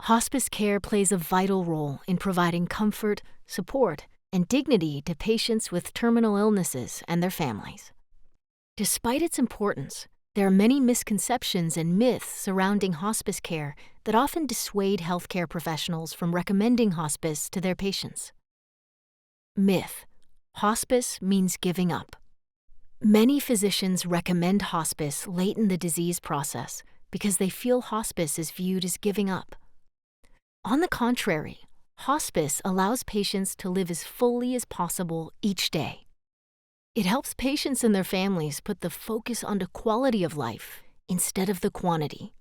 Hospice care plays a vital role in providing comfort, support, and dignity to patients with terminal illnesses and their families. Despite its importance, there are many misconceptions and myths surrounding hospice care that often dissuade healthcare professionals from recommending hospice to their patients. Myth: hospice means giving up. Many physicians recommend hospice late in the disease process because they feel hospice is viewed as giving up. On the contrary, hospice allows patients to live as fully as possible each day. It helps patients and their families put the focus on the quality of life instead of the quantity.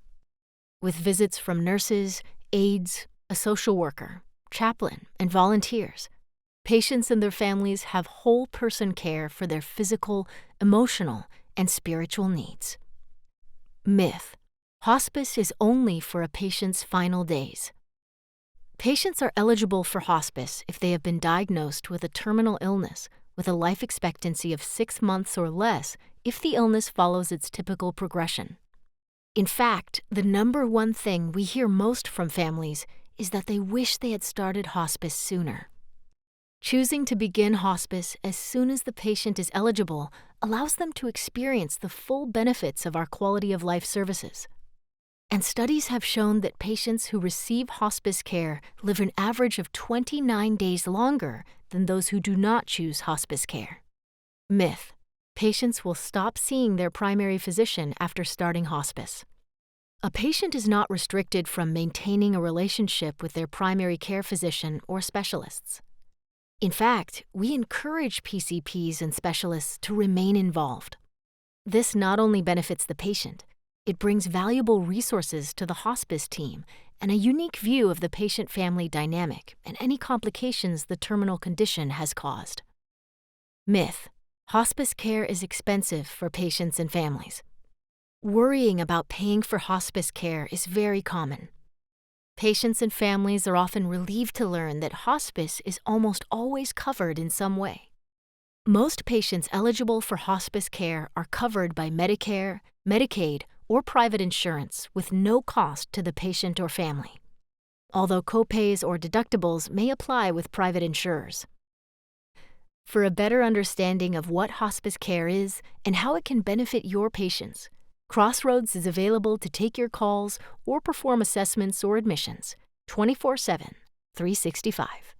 With visits from nurses, aides, a social worker, chaplain, and volunteers, patients and their families have whole-person care for their physical, emotional, and spiritual needs. Myth: hospice is only for a patient's final days. Patients are eligible for hospice if they have been diagnosed with a terminal illness with a life expectancy of 6 months or less if the illness follows its typical progression. In fact, the number one thing we hear most from families is that they wish they had started hospice sooner. Choosing to begin hospice as soon as the patient is eligible allows them to experience the full benefits of our quality of life services. And studies have shown that patients who receive hospice care live an average of 29 days longer than those who do not choose hospice care. Myth: patients will stop seeing their primary physician after starting hospice. A patient is not restricted from maintaining a relationship with their primary care physician or specialists. In fact, we encourage PCPs and specialists to remain involved. This not only benefits the patient, it brings valuable resources to the hospice team and a unique view of the patient-family dynamic and any complications the terminal condition has caused. Myth: hospice care is expensive for patients and families. Worrying about paying for hospice care is very common. Patients and families are often relieved to learn that hospice is almost always covered in some way. Most patients eligible for hospice care are covered by Medicare, Medicaid, or private insurance with no cost to the patient or family, although copays or deductibles may apply with private insurers. For a better understanding of what hospice care is and how it can benefit your patients, Crossroads is available to take your calls or perform assessments or admissions 24/7, 365.